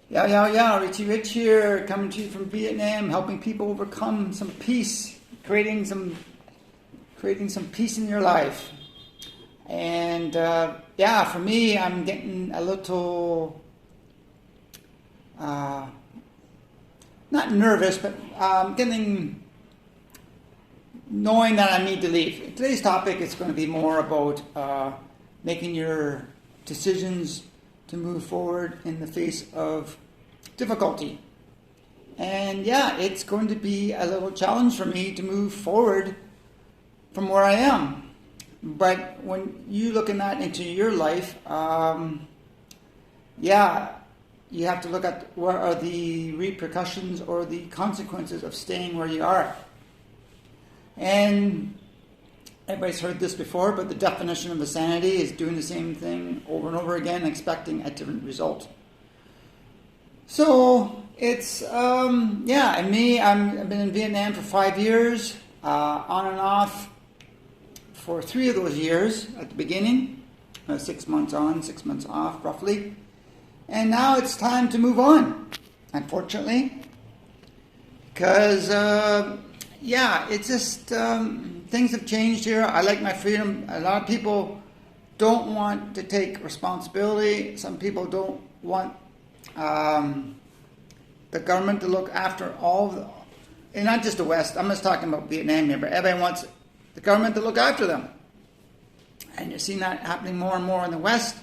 Yeah, Richie Rich here, coming to you from Vietnam, helping people overcome some peace, creating some peace in your life. And for me, I'm getting a little not nervous, but getting knowing that I need to leave. Today's topic is going to be more about making your decisions to move forward in the face of difficulty. And it's going to be a little challenge for me to move forward from where I am. But when you looking at into your life, you have to look at what are the repercussions or the consequences of staying where you are. And everybody's heard this before, but the definition of insanity is doing the same thing over and over again, expecting a different result. So it's and me, I've been in Vietnam for 5 years, on and off for 3 of those years at the beginning, 6 months on, 6 months off, roughly. And now it's time to move on, unfortunately, because it's just things have changed here. I like my freedom. A lot of people don't want to take responsibility. Some people don't want the government to look after and not just the West. I'm just talking about Vietnam here, but everybody wants the government to look after them. And you're seeing that happening more and more in the West.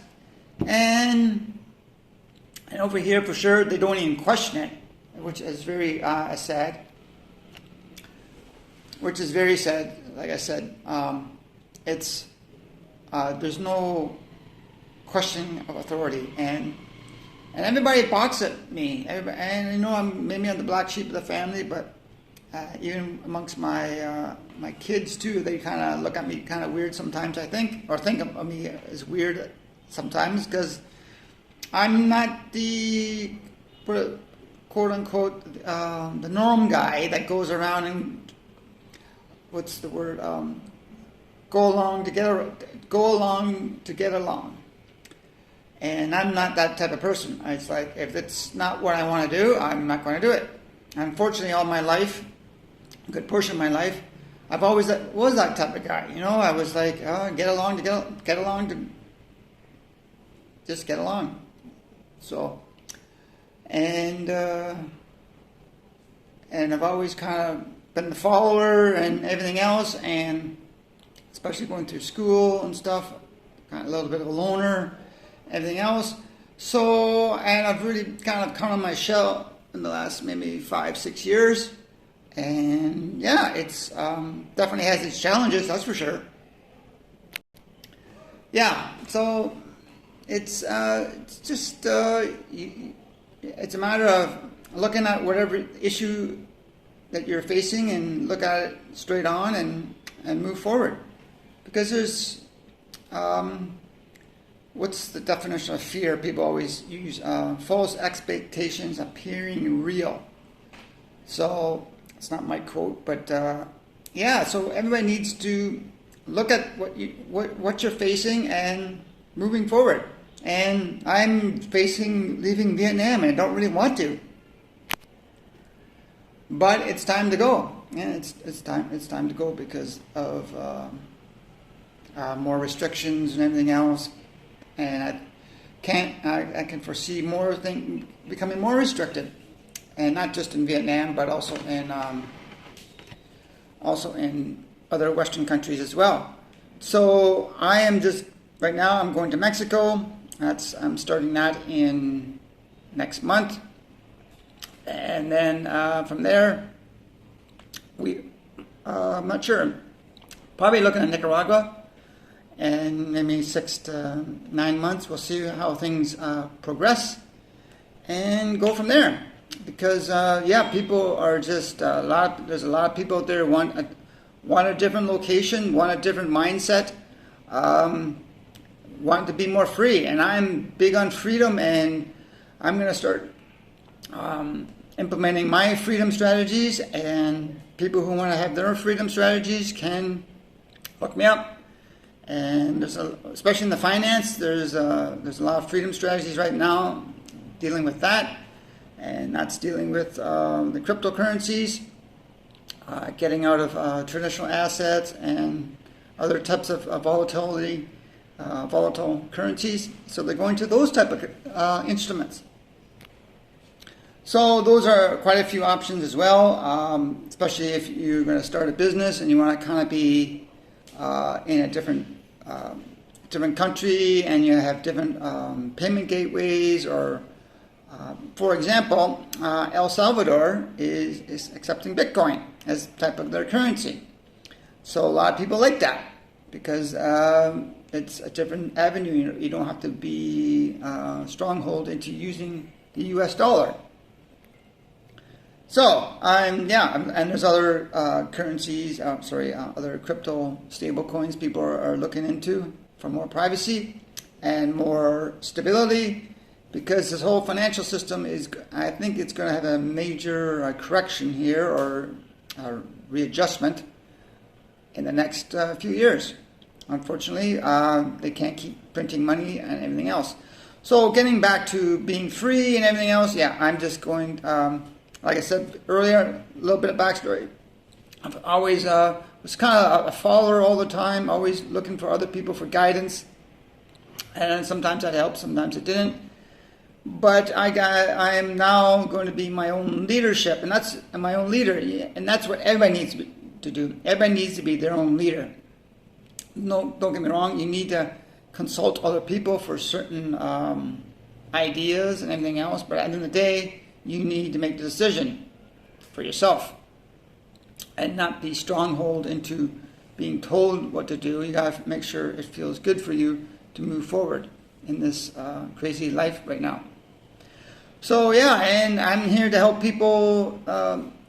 And over here, for sure, they don't even question it, which is very sad. Which is very sad. Like I said, it's there's no questioning of authority, and everybody balks at me. And I'm the black sheep of the family, but even amongst my kids too, they kind of look at me kind of weird sometimes. I think, or think of me as weird sometimes, because I'm not the quote unquote the norm guy that goes around and what's the word? Go along to get along. And I'm not that type of person. It's like, if it's not what I want to do, I'm not going to do it. Unfortunately, all my life, a good portion of my life, I've always was that type of guy. I was like, get along to just get along. So, and I've always kind of been the follower and everything else, and especially going through school and stuff, kind of a little bit of a loner, everything else. So, and I've really kind of come on my shell in the last maybe 5-6 years, and it's definitely has its challenges, that's for sure. So it's just it's a matter of looking at whatever issue that you're facing and look at it straight on and move forward. Because there's, what's the definition of fear? People always use false expectations appearing real. So, it's not my quote, but so everybody needs to look at what you're facing and moving forward. And I'm facing leaving Vietnam, and I don't really want to. But it's time to go. It's time to go because of more restrictions and everything else. And I can foresee more things becoming more restricted, and not just in Vietnam, but also in other Western countries as well. So I am just right now. I'm going to Mexico. I'm starting that in next month. And then from there, I'm not sure, probably looking at Nicaragua, and maybe 6 to 9 months. We'll see how things progress and go from there. Because people are just there's a lot of people out there want a different location, want a different mindset, want to be more free. And I'm big on freedom, and I'm going to start implementing my freedom strategies, and people who want to have their freedom strategies can look me up. And especially in the finance, there's a lot of freedom strategies right now dealing with that. and that's dealing with the cryptocurrencies, getting out of traditional assets and other types of volatility, volatile currencies. So they're going to those type of instruments. So those are quite a few options as well, especially if you're going to start a business and you want to kind of be in a different country, and you have different payment gateways, or for example, El Salvador is accepting Bitcoin as type of their currency. So a lot of people like that because it's a different avenue. You don't have to be stronghold into using the US dollar. So, and there's other currencies, other crypto stable coins people are looking into for more privacy and more stability, because this whole financial system I think it's going to have a major correction here, or readjustment in the next few years. Unfortunately, they can't keep printing money and everything else. So getting back to being free and everything else, I'm just going... like I said earlier, a little bit of backstory. I've always was kind of a follower all the time, always looking for other people for guidance. And sometimes that helped, sometimes it didn't. But I am now going to be my own leadership, and that's my own leader. And that's what everybody needs to do. Everybody needs to be their own leader. No, don't get me wrong, you need to consult other people for certain ideas and everything else. But at the end of the day, you need to make the decision for yourself and not be stronghold into being told what to do. You got to make sure it feels good for you to move forward in this crazy life right now. So and I'm here to help people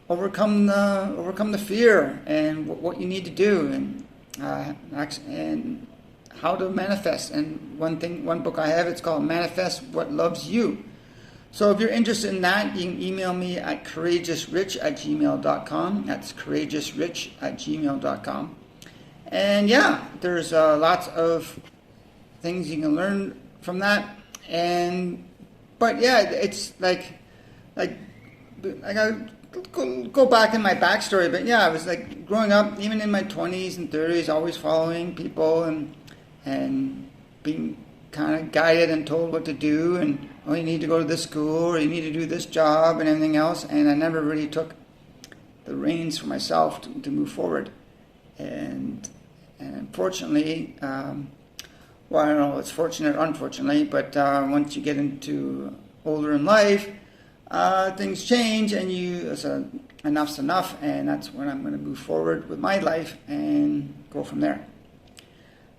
overcome the fear and what you need to do, and how to manifest. And one book I have, it's called Manifest What Loves You. So if you're interested in that, you can email me at courageousrich@gmail.com. That's courageousrich@gmail.com. And there's lots of things you can learn from that. But it's like I go back in my backstory. But I was like growing up, even in my 20s and 30s, always following people and being kind of guided and told what to do, and you need to go to this school, or you need to do this job and everything else. And I never really took the reins for myself to move forward. And unfortunately, I don't know if it's fortunate or unfortunately, but once you get into older in life, things change, and enough's enough, and that's when I'm going to move forward with my life and go from there.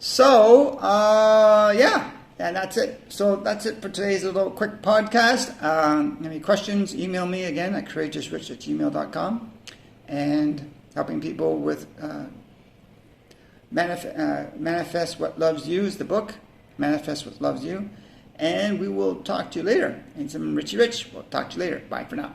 So, and that's it. So that's it for today's little quick podcast. Any questions, email me again at courageousrich@gmail.com. And helping people with Manifest What Loves You is the book. Manifest What Loves You. And we will talk to you later. And some Richie Rich. We'll talk to you later. Bye for now.